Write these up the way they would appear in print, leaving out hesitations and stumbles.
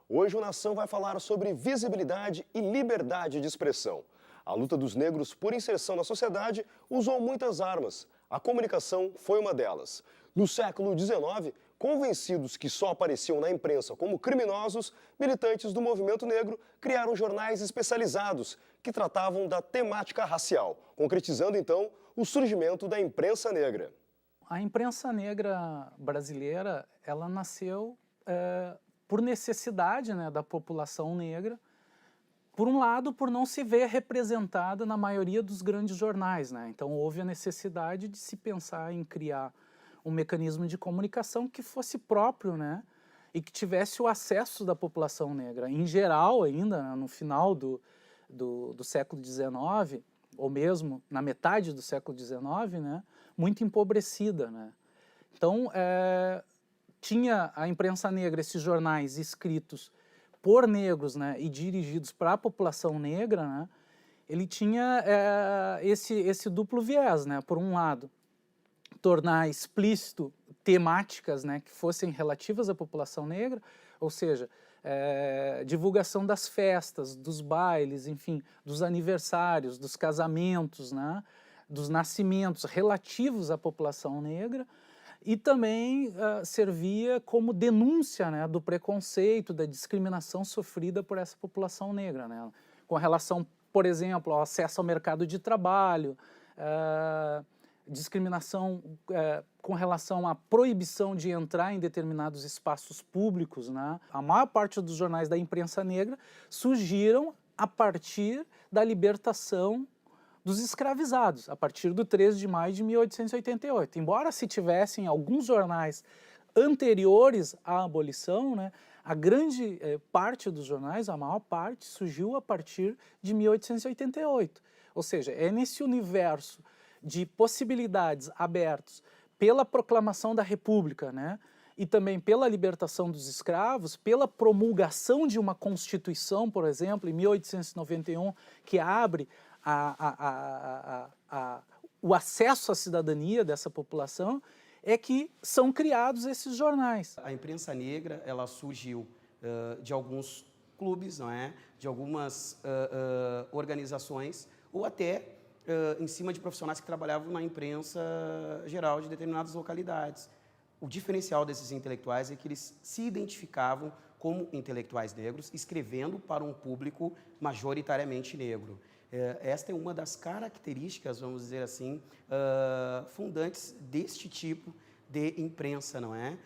Hoje o Nação vai falar sobre visibilidade e liberdade de expressão. A luta dos negros por inserção na sociedade usou muitas armas. A comunicação foi uma delas. No século XIX, convencidos que só apareciam na imprensa como criminosos, militantes do movimento negro criaram jornais especializados que tratavam da temática racial, concretizando então o surgimento da imprensa negra. A imprensa negra brasileira, ela nasceu por necessidade, né, da população negra, por um lado, por não se ver representada na maioria dos grandes jornais, né? Então houve a necessidade de se pensar em criar um mecanismo de comunicação que fosse próprio, né, e que tivesse o acesso da população negra. Em geral, ainda, né, no final do século XIX, ou mesmo na metade do século XIX, né, muito empobrecida, né? Então, tinha a imprensa negra, esses jornais escritos por negros, né, e dirigidos para a população negra, né, ele tinha esse duplo viés, né? Por um lado, tornar explícito temáticas, né, que fossem relativas à população negra, ou seja, divulgação das festas, dos bailes, enfim, dos aniversários, dos casamentos, né, dos nascimentos relativos à população negra, e também servia como denúncia, né, do preconceito, da discriminação sofrida por essa população negra, né, com relação, por exemplo, ao acesso ao mercado de trabalho, discriminação com relação à proibição de entrar em determinados espaços públicos, né. A maior parte dos jornais da imprensa negra surgiram a partir da libertação dos escravizados, a partir do 13 de maio de 1888. Embora se tivessem alguns jornais anteriores à abolição, né, a grande parte dos jornais, a maior parte, surgiu a partir de 1888. Ou seja, é nesse universo de possibilidades abertos pela proclamação da República, né, e também pela libertação dos escravos, pela promulgação de uma Constituição, por exemplo, em 1891, que abre o acesso à cidadania dessa população, é que são criados esses jornais. A imprensa negra, ela surgiu de alguns clubes, não é? De algumas organizações, ou até em cima de profissionais que trabalhavam na imprensa geral de determinadas localidades. O diferencial desses intelectuais é que eles se identificavam como intelectuais negros, escrevendo para um público majoritariamente negro. Esta é uma das características, vamos dizer assim, fundantes deste tipo de imprensa, não é?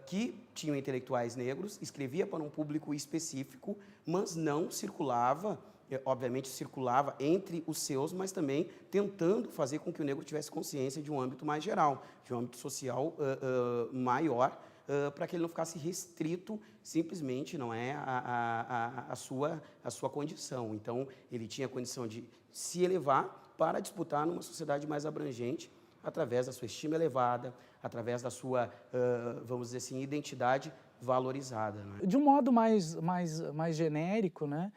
Que tinham intelectuais negros, escrevia para um público específico, mas não circulava, obviamente circulava entre os seus, mas também tentando fazer com que o negro tivesse consciência de um âmbito mais geral, de um âmbito social maior, para que ele não ficasse restrito simplesmente, não é, a sua condição. Então, ele tinha a condição de se elevar para disputar numa sociedade mais abrangente, através da sua estima elevada, através da sua, vamos dizer assim, identidade valorizada. Não é? De um modo mais genérico, né,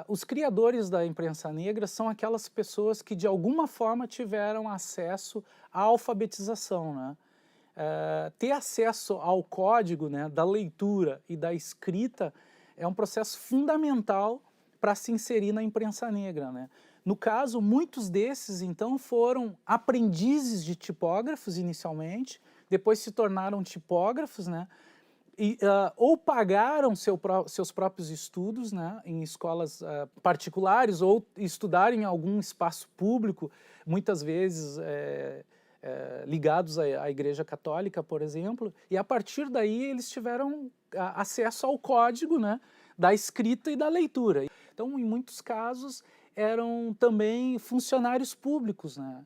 os criadores da imprensa negra são aquelas pessoas que, de alguma forma, tiveram acesso à alfabetização, né? Ter acesso ao código, né, da leitura e da escrita é um processo fundamental para se inserir na imprensa negra, né? No caso, muitos desses, então, foram aprendizes de tipógrafos inicialmente, depois se tornaram tipógrafos, né? E, ou pagaram seus próprios estudos, né, em escolas particulares, ou estudaram em algum espaço público, muitas vezes ligados à Igreja Católica, por exemplo, e a partir daí eles tiveram acesso ao código, né, da escrita e da leitura. Então, em muitos casos, eram também funcionários públicos, né,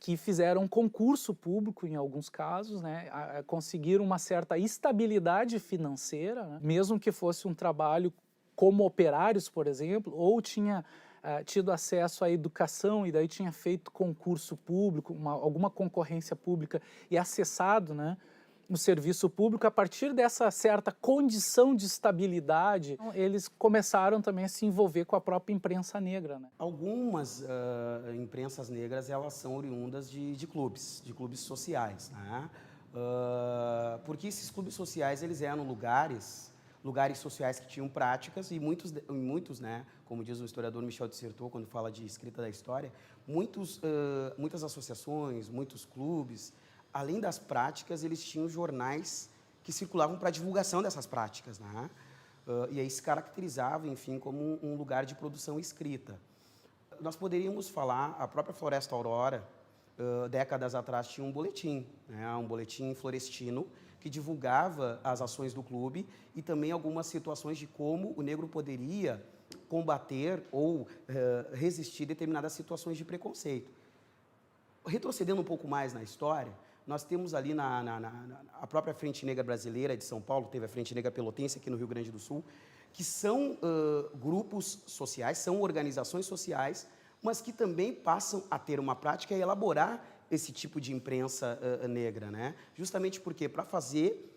que fizeram concurso público em alguns casos, né, conseguiram uma certa estabilidade financeira, né, mesmo que fosse um trabalho como operários, por exemplo, ou tinha tido acesso à educação e daí tinha feito concurso público, alguma concorrência pública e acessado, né, o serviço público. A partir dessa certa condição de estabilidade, eles começaram também a se envolver com a própria imprensa negra, né? Algumas imprensas negras, elas são oriundas de clubes sociais, né? Porque esses clubes sociais, eles eram lugares lugares sociais que tinham práticas e muitos, né, como diz o historiador Michel de Certeau, quando fala de escrita da história, muitas associações, muitos clubes, além das práticas, eles tinham jornais que circulavam para a divulgação dessas práticas, né? E aí se caracterizava, enfim, como um lugar de produção escrita. Nós poderíamos falar, a própria Floresta Aurora, décadas atrás, tinha um boletim, né, um boletim florestino, que divulgava as ações do clube e também algumas situações de como o negro poderia combater ou resistir determinadas situações de preconceito. Retrocedendo um pouco mais na história, nós temos ali a própria Frente Negra Brasileira de São Paulo, teve a Frente Negra Pelotense aqui no Rio Grande do Sul, que são grupos sociais, são organizações sociais, mas que também passam a ter uma prática e elaborar esse tipo de imprensa negra, né? Justamente porque para fazer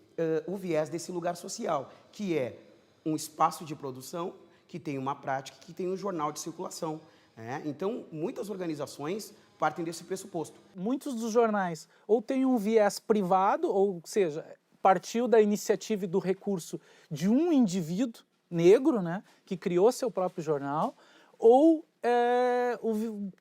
o viés desse lugar social, que é um espaço de produção, que tem uma prática, que tem um jornal de circulação, né? Então, muitas organizações partem desse pressuposto. Muitos dos jornais ou têm um viés privado, ou seja, partiu da iniciativa e do recurso de um indivíduo negro, né, que criou seu próprio jornal, ou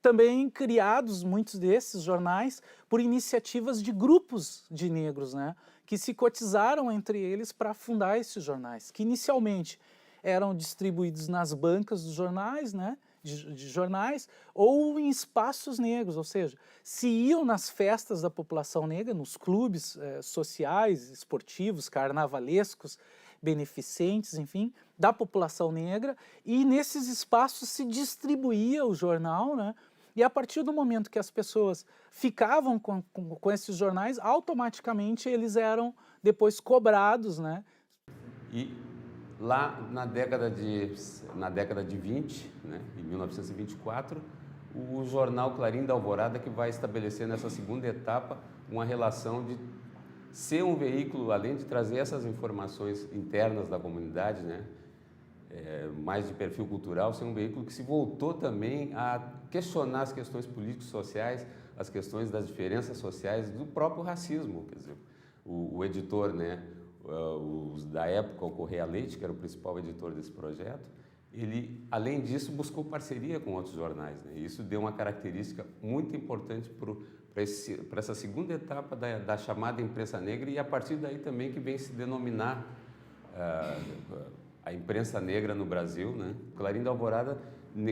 também criados, muitos desses jornais, por iniciativas de grupos de negros, né, que se cotizaram entre eles para fundar esses jornais, que inicialmente eram distribuídos nas bancas dos jornais, né, de jornais, ou em espaços negros, ou seja, se iam nas festas da população negra, nos clubes sociais, esportivos, carnavalescos, beneficentes, enfim, da população negra, e nesses espaços se distribuía o jornal, né? E a partir do momento que as pessoas ficavam com esses jornais, automaticamente eles eram depois cobrados, né? E lá na década de 20, né, em 1924, o jornal Clarim da Alvorada que vai estabelecer nessa segunda etapa uma relação de ser um veículo, além de trazer essas informações internas da comunidade, né, mais de perfil cultural, ser um veículo que se voltou também a questionar as questões políticos-sociais, as questões das diferenças sociais, do próprio racismo. Quer dizer, o editor, né, da época, o Correia Leite, que era o principal editor desse projeto, ele, além disso, buscou parceria com outros jornais, né? E isso deu uma característica muito importante para essa segunda etapa da chamada imprensa negra, e a partir daí também que vem se denominar a imprensa negra no Brasil, né? O Clarim da Alvorada,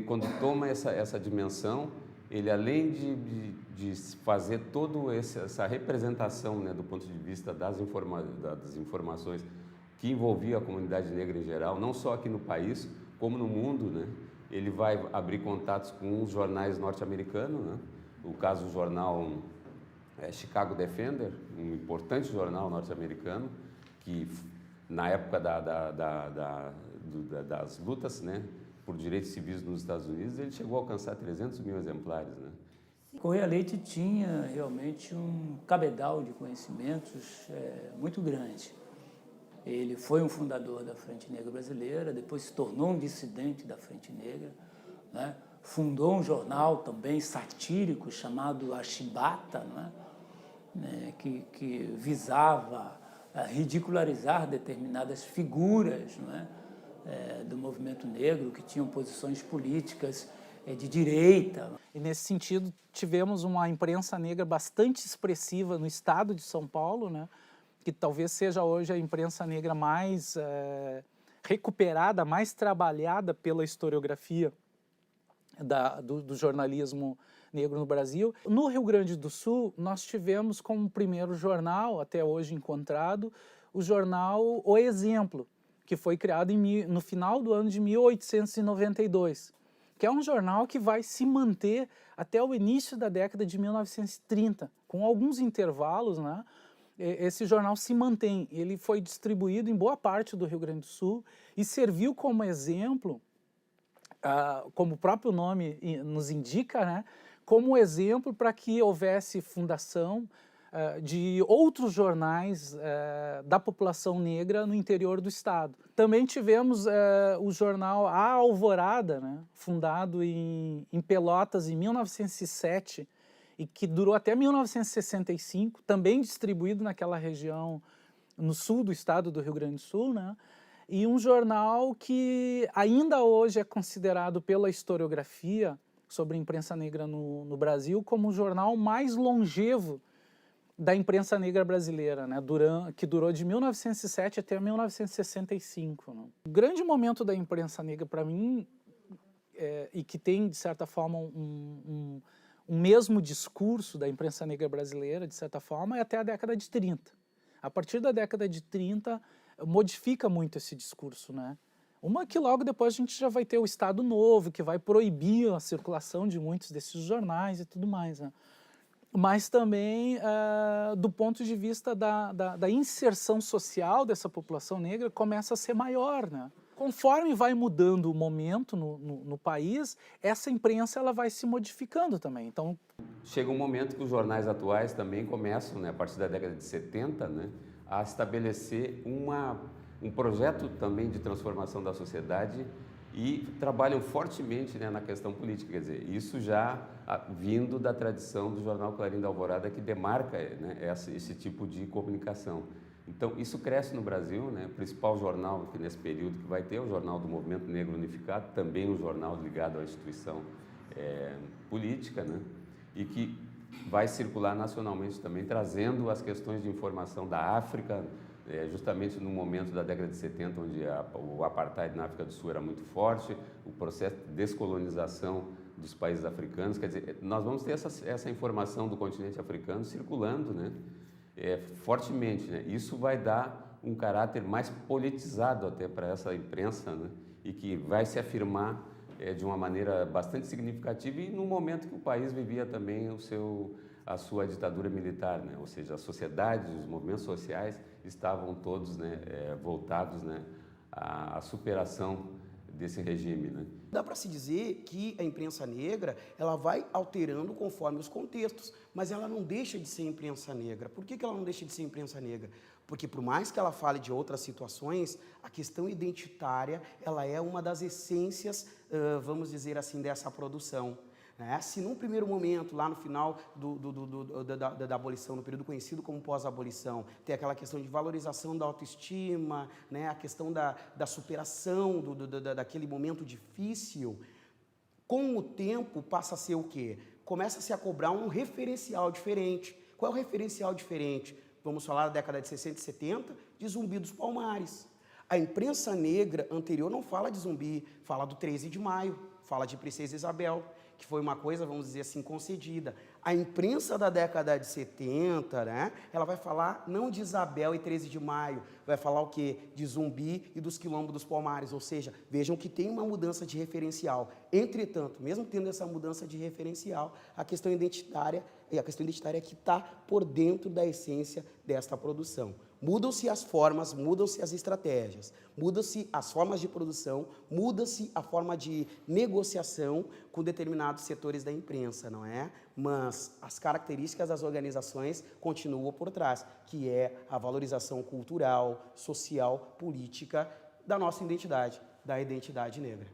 quando toma essa dimensão, ele, além de fazer toda essa representação, né, do ponto de vista das informações que envolvia a comunidade negra em geral, não só aqui no país, como no mundo, né? Ele vai abrir contatos com os jornais norte-americanos, né? O caso do jornal Chicago Defender, um importante jornal norte-americano, que na época das lutas, né, por direitos civis nos Estados Unidos, ele chegou a alcançar 300 mil exemplares, né? Correia Leite tinha realmente um cabedal de conhecimentos muito grande. Ele foi um fundador da Frente Negra Brasileira, depois se tornou um dissidente da Frente Negra, né? Fundou um jornal também satírico chamado A Chibata, né? Que visava ridicularizar determinadas figuras, né? Do movimento negro, que tinham posições políticas de direita. E nesse sentido, tivemos uma imprensa negra bastante expressiva no estado de São Paulo, né? Que talvez seja hoje a imprensa negra mais recuperada, mais trabalhada pela historiografia do jornalismo negro no Brasil. No Rio Grande do Sul, nós tivemos como primeiro jornal, até hoje encontrado, o jornal O Exemplo, que foi criado no final do ano de 1892, que é um jornal que vai se manter até o início da década de 1930, com alguns intervalos, né? Esse jornal se mantém. Ele foi distribuído em boa parte do Rio Grande do Sul e serviu como exemplo, como o próprio nome nos indica, né? Como exemplo para que houvesse fundação de outros jornais da população negra no interior do estado. Também tivemos o jornal A Alvorada, né, fundado em Pelotas em 1907 e que durou até 1965, também distribuído naquela região no sul do estado do Rio Grande do Sul, né, e um jornal que ainda hoje é considerado pela historiografia sobre a imprensa negra no Brasil como o jornal mais longevo da imprensa negra brasileira, né, que durou de 1907 até 1965. Né. O grande momento da imprensa negra, para mim, e que tem, de certa forma, um mesmo discurso da imprensa negra brasileira, de certa forma, é até a década de 30. A partir da década de 30, modifica muito esse discurso, né? Uma que logo depois a gente já vai ter o Estado Novo, que vai proibir a circulação de muitos desses jornais e tudo mais, né? Mas também do ponto de vista da inserção social dessa população negra começa a ser maior, né? Conforme vai mudando o momento no país, essa imprensa ela vai se modificando também. Então, chega um momento que os jornais atuais também começam, né, a partir da década de 70, né, a estabelecer um projeto também de transformação da sociedade e trabalham fortemente, né, na questão política. Quer dizer, isso já vindo da tradição do jornal Clarim da Alvorada, que demarca, né, esse tipo de comunicação. Então, isso cresce no Brasil, né? O principal jornal que nesse período que vai ter é o Jornal do Movimento Negro Unificado, também um jornal ligado à instituição política, né? E que vai circular nacionalmente também, trazendo as questões de informação da África, justamente no momento da década de 70, onde o apartheid na África do Sul era muito forte, o processo de descolonização dos países africanos. Quer dizer, nós vamos ter essa informação do continente africano circulando, né? Fortemente, né? Isso vai dar um caráter mais politizado até para essa imprensa, né? E que vai se afirmar de uma maneira bastante significativa e no momento que o país vivia também a sua ditadura militar, né? Ou seja, a sociedade, os movimentos sociais estavam todos, né, voltados, né, à superação desse regime, né? Dá para se dizer que a imprensa negra ela vai alterando conforme os contextos, mas ela não deixa de ser imprensa negra. Por que ela não deixa de ser imprensa negra? Porque por mais que ela fale de outras situações, a questão identitária ela é uma das essências, vamos dizer assim, dessa produção. Se num primeiro momento, lá no final da abolição, no período conhecido como pós-abolição, tem aquela questão de valorização da autoestima, né, a questão da superação daquele momento difícil, com o tempo passa a ser o quê? Começa-se a cobrar um referencial diferente. Qual é o referencial diferente? Vamos falar da década de 60 e 70, de Zumbi dos Palmares. A imprensa negra anterior não fala de Zumbi, fala do 13 de maio, fala de Princesa Isabel, que foi uma coisa, vamos dizer assim, concedida. A imprensa da década de 70, né, ela vai falar não de Isabel e 13 de maio, vai falar o quê? De Zumbi e dos Quilombos dos Palmares, ou seja, vejam que tem uma mudança de referencial. Entretanto, mesmo tendo essa mudança de referencial, a questão identitária é que está por dentro da essência desta produção. Mudam-se as formas, mudam-se as estratégias, mudam-se as formas de produção, muda-se a forma de negociação com determinados setores da imprensa, não é? Mas as características das organizações continuam por trás, que é a valorização cultural, social, política da nossa identidade, da identidade negra.